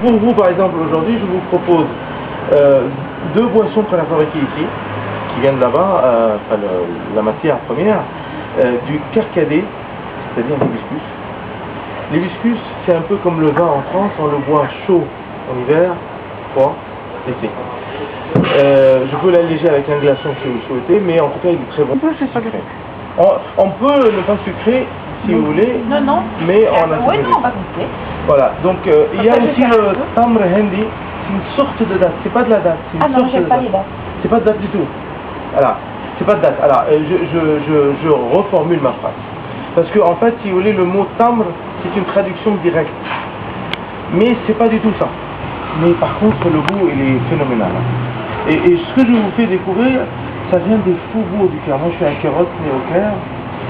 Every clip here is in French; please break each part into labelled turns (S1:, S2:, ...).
S1: Pour vous, par exemple, aujourd'hui, je vous propose deux boissons qu'on a fabriquées ici, qui viennent là-bas, la matière première, du carcadé, c'est-à-dire l'hibiscus. L'hibiscus, c'est un peu comme le vin en France, on le boit chaud en hiver, froid, l'été. Je peux l'alléger avec un glaçon si vous le souhaitez, mais en tout cas, il est très bon. On peut ne pas sucrer, si vous voulez,
S2: non.
S1: Mais on a
S2: Oui, non, on va goûter.
S1: Voilà, donc il y a aussi le tamr hindi, c'est une sorte de date, c'est pas de la date, c'est une sorte de
S2: pas
S1: date.
S2: les dates.
S1: C'est pas de date du tout. Voilà, c'est pas de date. Alors, je reformule ma phrase. Parce que en fait, si vous voulez, le mot tamr, c'est une traduction directe. Mais c'est pas du tout ça. Mais par contre, le goût, il est phénoménal. Et ce que je vous fais découvrir, ça vient des faubourgs du Caire. Moi, je suis à Kéros, né au Caire.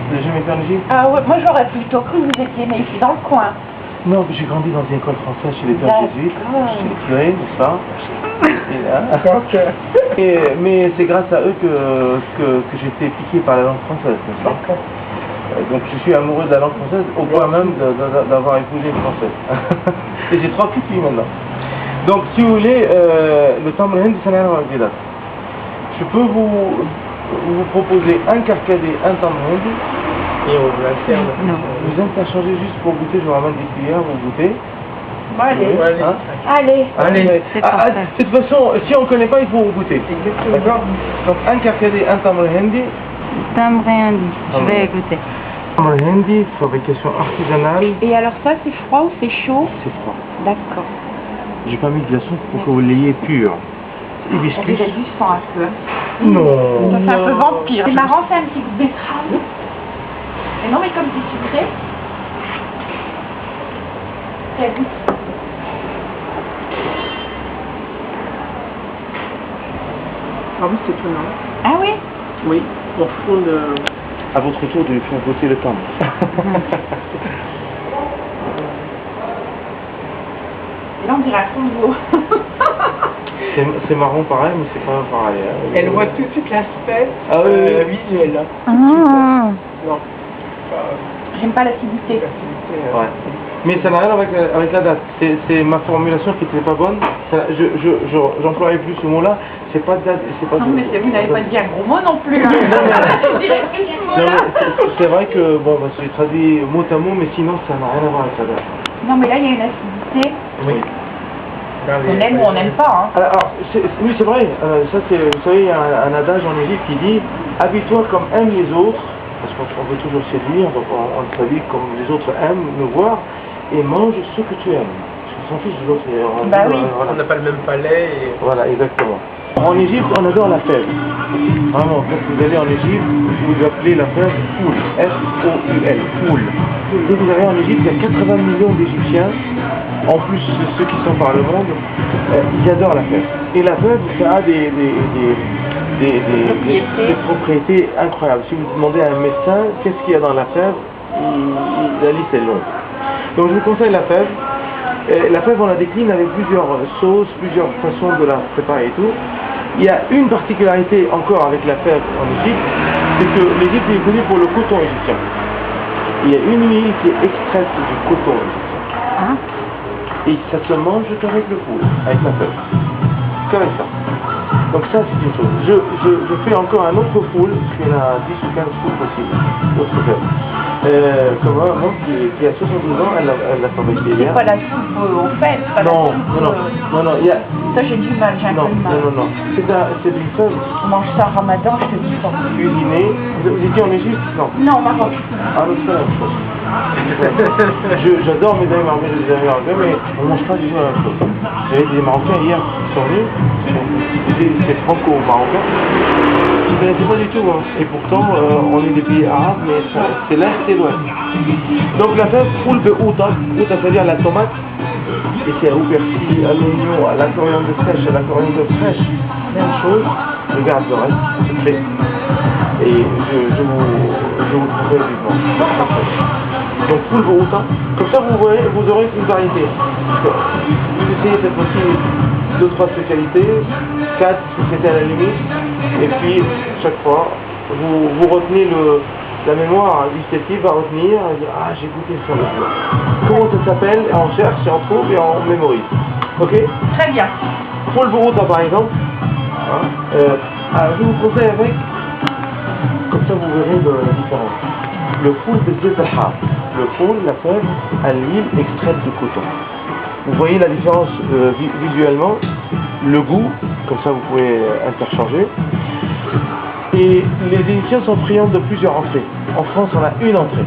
S1: Vous n'avez jamais été en Égypte?
S2: Ah ouais, moi j'aurais plutôt cru que vous étiez né ici dans le coin.
S1: Non, j'ai grandi dans une école française chez les pères jésuites, chez les curés, n'est-ce pas? Mais c'est grâce à eux que j'ai été piqué par la langue française, n'est-ce pas? Donc je suis amoureux de la langue française au point même d'avoir épousé une française. Et j'ai 3 petites filles maintenant. Donc si vous voulez, le tamr hindi, ça n'a rien à voir avec les dates. Je peux vous proposer un carcadé, un tamr hindi. Et on vous alterne. Vous interchangez juste pour goûter, je vous ramène des cuillères, vous goûtez.
S2: Bon, allez.
S1: Hein?
S2: Allez.
S1: De toute façon, si on ne connaît pas, il faut goûter. D'accord? Donc un carcadé, un tamr hindi.
S3: Tamr hindi, je vais goûter.
S1: Tamr hindi, fabrication artisanale.
S2: Et alors ça, c'est froid ou c'est chaud?
S1: C'est froid.
S2: D'accord.
S1: J'ai pas mis de glaçon pour que vous l'ayez pur. Hibiscus.
S2: Il a du sang un peu.
S1: Non.
S2: Ça fait un peu vampire. C'est marrant, c'est un petit goût de betterave. Et non, mais comme c'est sucré, ça goûte.
S4: Ah oui, c'est étonnant.
S2: Ah oui?
S4: Oui, au fond de...
S1: À votre tour de lui faire goûter le tamr.
S2: Et là, on dirait un combo.
S1: C'est marron pareil, mais c'est pas pareil. Hein.
S4: Elle voit tout de suite l'aspect visuel.
S3: Ah.
S4: Non.
S2: J'aime pas l'acidité.
S1: Ouais. Mais ça n'a rien avec la date. C'est ma formulation qui n'était pas bonne. J'employais plus ce mot-là. C'est pas de date.
S2: Non, mais vous n'avez pas dit un gros mot non plus. Hein.
S1: C'est vrai que bon, bah, j'ai traduit mot à mot, mais sinon ça n'a rien à voir avec la date.
S2: Non, mais là il y a une acidité.
S1: Oui.
S2: On aime ou on n'aime pas. Hein.
S1: Alors, oui, c'est vrai. Ça, vous savez, il y a un adage en Égypte qui dit habille-toi comme aiment les autres. Parce qu'on veut toujours séduire, donc on traduit comme les autres aiment nous voir, et mange ce que tu aimes. Parce qu'on s'en fiche de l'autre.
S2: Bah oui.
S4: On n'a pas le même palais et...
S1: Voilà, exactement. En Égypte, on adore la fève. Vraiment, quand vous allez en Égypte, vous appelez la fève foul. F-O-U-L, foul. Et vous avez en Égypte, il y a 80 millions d'Égyptiens, en plus ceux qui sont par le monde, ils adorent la fève. Et la fève, ça a des propriétés incroyables. Si vous demandez à un médecin qu'est-ce qu'il y a dans la fève, la liste est longue. Donc je vous conseille la fève. La fève, on la décline avec plusieurs sauces, plusieurs façons de la préparer et tout. Il y a une particularité encore avec la fève en Égypte, c'est que l'Égypte est connue pour le coton égyptien. Il y a une huile qui est extraite du coton égyptien. Et ça se mange qu'avec le four, avec la fève. Qu'avec ça. Donc ça c'est une chose. Je fais encore un autre foule, parce qu'il y en a 10 ou 15 foules possibles, d'autres fèves. Comme moi qui a 72 ans, elle l'a fabriqué hier.
S2: C'est pas la soupe au fait, c'est pas
S1: Non,
S2: la soupe...
S1: non, il y a...
S2: Ça j'ai du mal, j'ai un peu de mal.
S1: Non. C'est une fève
S2: On mange ça en ramadan, je te dis pas.
S1: cuisinée. Vous étiez en Égypte? Non.
S2: Non, Maroc.
S1: Ah, donc c'est la même chose. J'adore mes amis marocains, mais on ne mange pas du tout la même chose. J'avais des Marocains hier qui sont venus, c'est franco-marocain, qui ne connaissaient pas du tout. Hein. Et pourtant, on est des pays arabes, mais c'est l'Est et l'Ouest. Donc la fève foule de outa, c'est-à-dire la tomate, et c'est au persil, à l'oignon, à la coriandre sèche, à la coriandre fraîche, même chose, je garde le reste, c'est fait. Et je vous trouverai vivement. Donc full routa, comme ça vous aurez une variété. Vous essayez cette fois-ci 2-3 spécialités, 4 si c'était à la limite, et puis chaque fois vous retenez la mémoire gustative va retenir, elle va dire ah j'ai goûté ça. Comment ça s'appelle? Et on cherche, et on trouve et on mémorise. Ok?
S2: Très bien.
S1: Foul Bourouta par exemple. Alors je vous conseille avec, comme ça vous verrez la différence. Le foul de Zet al-Har. Le foul, la fève à l'huile extraite de coton. Vous voyez la différence visuellement, le goût, comme ça vous pouvez interchanger. Et les Égyptiens sont friands de plusieurs entrées. En France, on a une entrée.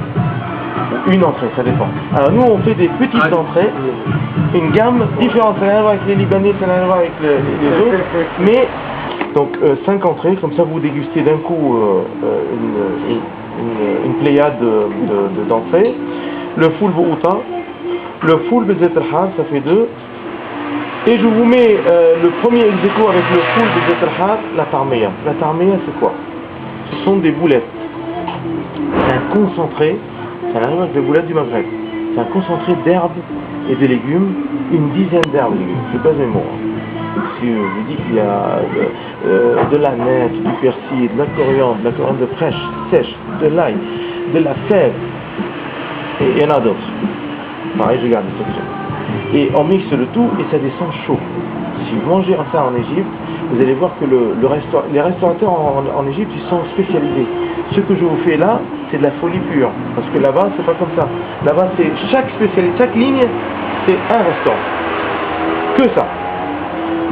S1: Une entrée, ça dépend. Alors nous, on fait des petites entrées, une gamme différente. Ça n'a rien à voir avec les Libanais, ça n'a rien à voir avec les autres. Mais, donc 5 entrées, comme ça vous dégustez d'un coup une pléiade d'entrées. Le foul Bourouta, le foul Bezet al-Har, ça fait 2. Et je vous mets le premier ex-aequo avec le foul Bezet al-Har, la tarmeya. La tarmeya, c'est quoi? Ce sont des boulettes. C'est un concentré, ça arrive avec les boulettes du Maghreb. C'est un concentré d'herbes et de légumes, une dizaine d'herbes et légumes. Je ne sais pas mes mots. Si je vous dis qu'il y a de la nette, du persil, de la coriandre fraîche, sèche, de l'ail, de la fève, et il y en a d'autres. Pareil, je garde cette section. Et on mixe le tout et ça descend chaud. Si vous mangez ça en Égypte, vous allez voir que les restaurateurs en Égypte, ils sont spécialisés. Ce que je vous fais là, c'est de la folie pure. Parce que là-bas, c'est pas comme ça. Là-bas, c'est chaque spécialité, chaque ligne, c'est un restaurant. Que ça.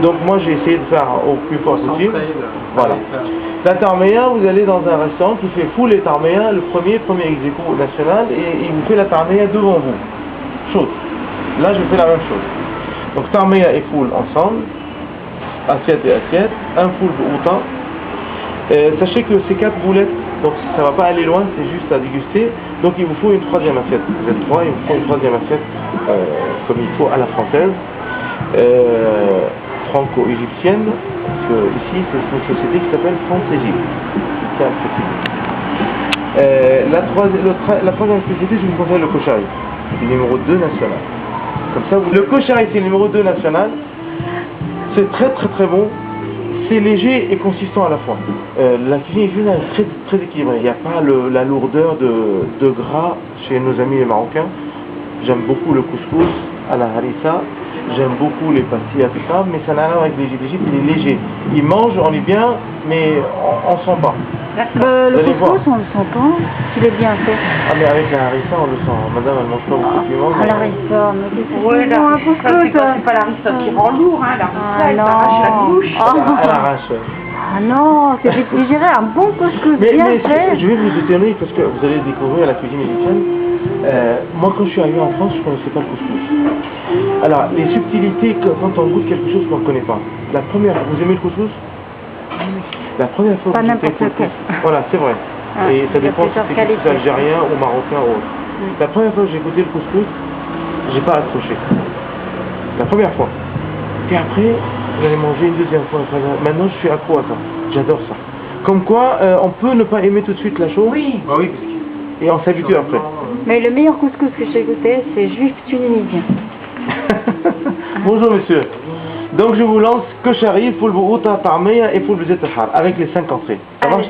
S1: Donc moi, j'ai essayé de faire au plus fort possible. Voilà. La tarmeya, vous allez dans un restaurant qui fait foule et tarmeya, le premier ex-aequo national, et il vous fait la tarmeya devant vous. Chaude. Là, je fais la même chose. Donc tarmeya et foule ensemble, assiette et assiette, un foule Bourouta. Sachez que ces 4 boulettes, donc ça va pas aller loin, c'est juste à déguster. Donc il vous faut une 3e assiette. Vous êtes 3, il vous faut une 3e assiette comme il faut à la française, franco-égyptienne, parce que ici c'est une société qui s'appelle France-Égypte. La 3e spécialité, je vous conseille le koshari, c'est le numéro 2 national. Comme ça, le koshari c'est le numéro 2 national. C'est très très très bon. C'est léger et consistant à la fois. La cuisine égyptienne est très, très équilibrée. Il n'y a pas la lourdeur de gras chez nos amis les Marocains. J'aime beaucoup le couscous à la harissa. J'aime beaucoup les pastilles à tout ça, mais ça n'a rien à voir avec l'Égypte. L'Égypte, il est léger. Il mange, on est bien, mais on ne sent pas.
S3: Le couscous, on le sent pas, s'il est bien fait.
S1: Ah, mais avec la harissa, on le sent. Madame, elle mange pas beaucoup de piment.
S3: Ah, la harissa, mais qu'est-ce que
S2: Ouais,
S3: c'est bon, un couscous?
S2: c'est pas la rissa qui rend lourd, hein. La rissa, elle
S3: non.
S2: t'arrache la bouche.
S1: Elle arrache.
S3: Ah non, c'est digéré un bon couscous bien fait.
S1: Je vais vous étonner parce que vous allez découvrir la cuisine égyptienne. Moi, quand je suis arrivé en France, je ne connaissais pas le couscous. Alors, les subtilités, quand on goûte quelque chose qu'on ne connaît pas. La première, vous aimez le couscous? La première fois que j'ai goûté le couscous, voilà, c'est vrai.
S3: Ah,
S1: et ça dépend si c'est
S3: qualité.
S1: couscous algérien ou marocain ou autre. La première fois que j'ai goûté le couscous, j'ai pas accroché. La première fois. Et après, j'allais manger une deuxième fois. Maintenant, je suis accro à ça. J'adore ça. Comme quoi, on peut ne pas aimer tout de suite la chose.
S2: Oui.
S4: Bah oui,
S1: Et on s'habitue après.
S3: Mais le meilleur couscous que j'ai goûté, c'est juif tunisien.
S1: Bonjour monsieur. Donc je vous lance koshari, foul Bourouta, tarmeya et foul Bezet al-Har avec les 5 entrées. Ça marche?